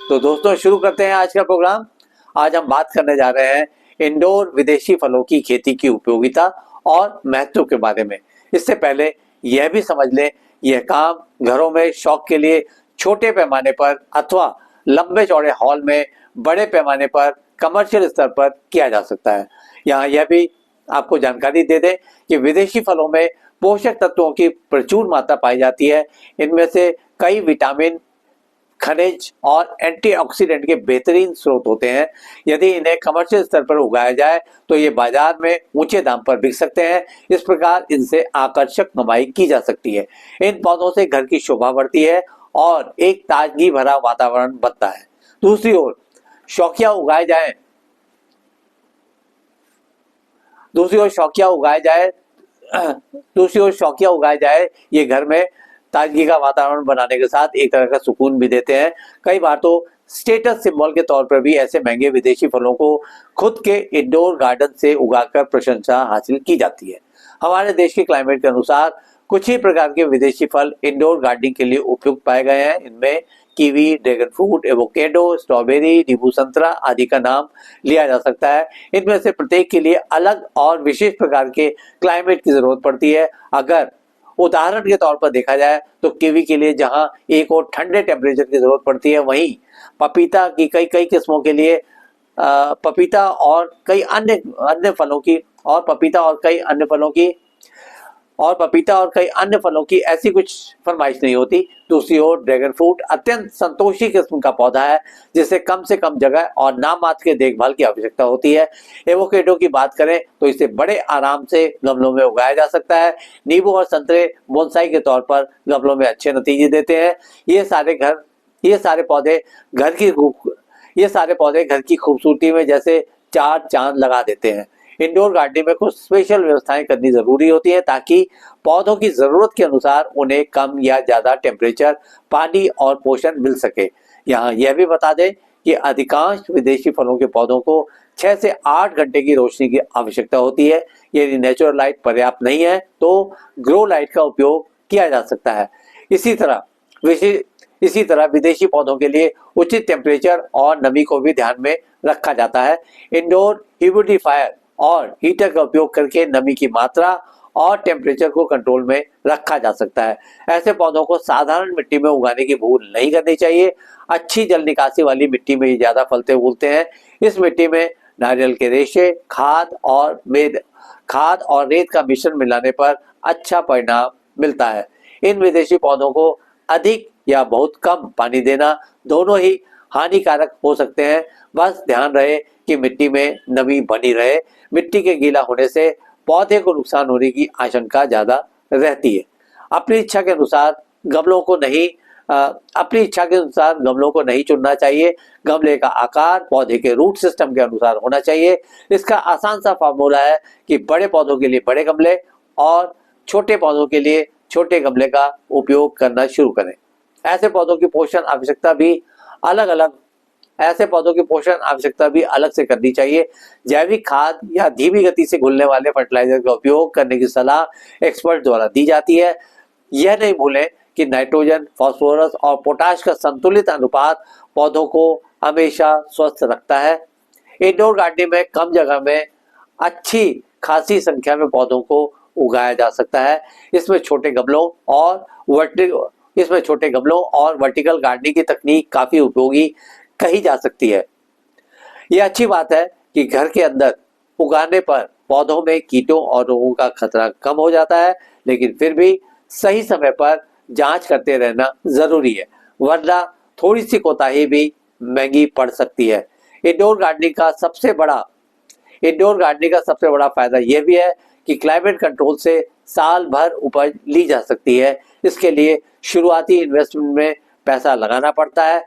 तो दोस्तों शुरू करते हैं आज का प्रोग्राम। आज हम बात करने जा रहे हैं इंडोर विदेशी फलों की खेती की उपयोगिता और महत्व के बारे में। इससे पहले यह भी समझ लें, यह काम घरों में शौक के लिए छोटे पैमाने पर अथवा लंबे चौड़े हॉल में बड़े पैमाने पर कमर्शियल स्तर पर किया जा सकता है। यहाँ यह भी आपको जानकारी दे दें कि विदेशी फलों में पोषक तत्वों की प्रचुर मात्रा पाई जाती है। इनमें से कई विटामिन, खनिज और एंटीऑक्सीडेंट के बेहतरीन स्रोत होते हैं। यदि इन्हें कमर्शियल स्तर पर उगाया जाए तो ये बाजार में ऊंचे दाम पर बिक सकते हैं। इस प्रकार इनसे आकर्षक कमाई की जा सकती है। इन पौधों से घर की शोभा बढ़ती है और एक ताजगी भरा वातावरण बनता है। दूसरी ओर शौकिया उगाए जाए दूसरी ओर शौकिया उगाए जाए ये घर में ताजगी का वातावरण बनाने के साथ एक तरह का सुकून भी देते हैं। कई बार तो स्टेटस सिंबल के तौर पर भी ऐसे महंगे विदेशी फलों को खुद के इंडोर गार्डन से उगाकर प्रशंसा हासिल की जाती है। हमारे देश के क्लाइमेट के अनुसार कुछ ही प्रकार के विदेशी फल इंडोर गार्डनिंग के लिए उपयुक्त पाए गए हैं। इनमें kiwi, dragon fruit, avocado, strawberry, नींबू संतरा आदि का नाम लिया जा सकता है। इनमें से प्रत्येक के लिए अलग और विशेष प्रकार के क्लाइमेट की जरूरत पड़ती है। अगर उदाहरण के तौर पर देखा जाए तो कीवी के लिए जहां एक और ठंडे टेम्परेचर की जरूरत पड़ती है, वहीं पपीता की कई कई किस्मों के लिए पपीता और कई अन्य फलों की और पपीता और कई अन्य फलों की ऐसी कुछ फरमाइश नहीं होती। दूसरी ओर ड्रैगन फ्रूट अत्यंत संतोषी किस्म का पौधा है जिसे कम से कम जगह और नाम मात्र के देखभाल की आवश्यकता होती है। एवोकेडो की बात करें तो इसे बड़े आराम से गमलों में उगाया जा सकता है। नींबू और संतरे बोनसाई के तौर पर गमलों में अच्छे नतीजे देते हैं। ये सारे पौधे घर की खूबसूरती में जैसे चार चांद लगा देते हैं। इंडोर गार्डनिंग में कुछ स्पेशल व्यवस्थाएं करनी जरूरी होती है ताकि पौधों की जरूरत के अनुसार उन्हें कम या ज्यादा टेम्परेचर, पानी और पोषण मिल सके। यहाँ यह भी बता दें कि अधिकांश विदेशी फलों के पौधों को 6 से 8 घंटे की रोशनी की आवश्यकता होती है। यदि नेचुरल लाइट पर्याप्त नहीं है तो ग्रो लाइट का उपयोग किया जा सकता है। इसी तरह विदेशी पौधों के लिए उचित टेम्परेचर और नमी को भी ध्यान में रखा जाता है। इंडोर ह्यूमिडिफायर और हीटर का उपयोग करके नमी की मात्रा और टेम्परेचर को कंट्रोल में रखा जा सकता है। ऐसे पौधों को साधारण मिट्टी में उगाने की भूल नहीं करनी चाहिए। अच्छी जल निकासी वाली मिट्टी में ये ज्यादा फलते फूलते हैं। इस मिट्टी में नारियल के रेशे, खाद और रेत का मिश्रण मिलाने पर अच्छा परिणाम मिलता है। इन विदेशी पौधों को अधिक या बहुत कम पानी देना दोनों ही हानिकारक हो सकते हैं। बस ध्यान रहे कि मिट्टी में नमी बनी रहे। मिट्टी के गीला होने से पौधे को नुकसान होने की आशंका ज्यादा रहती है। अपनी इच्छा के अनुसार गमलों को नहीं चुनना चाहिए। गमले का आकार पौधे के रूट सिस्टम के अनुसार होना चाहिए। इसका आसान सा फार्मूला है कि बड़े पौधों के लिए बड़े गमले और छोटे पौधों के लिए छोटे गमले का उपयोग करना शुरू करें। ऐसे पौधों की पोषण आवश्यकता भी अलग से करनी चाहिए। जैविक खाद या धीमी गति से घुलने वाले फर्टिलाइजर का उपयोग करने की सलाह एक्सपर्ट द्वारा दी जाती है। यह नहीं भूलें कि नाइट्रोजन, फास्फोरस और पोटाश का संतुलित अनुपात पौधों को हमेशा स्वस्थ रखता है। इंडोर गार्डनिंग में कम जगह में अच्छी खासी संख्या में पौधों को उगाया जा सकता है। इसमें छोटे गमलों और वर्टिकल गार्डनिंग की तकनीक काफी उपयोगी कही जा सकती है। यह अच्छी बात है कि घर के अंदर उगाने पर पौधों में कीटों और रोगों का खतरा कम हो जाता है, लेकिन फिर भी सही समय पर जांच करते रहना जरूरी है, वरना थोड़ी सी कोताही भी महंगी पड़ सकती है। इंडोर गार्डनिंग का सबसे बड़ा फायदा यह भी है कि क्लाइमेट कंट्रोल से साल भर उपज ली जा सकती है। इसके लिए शुरुआती इन्वेस्टमेंट में पैसा लगाना पड़ता है,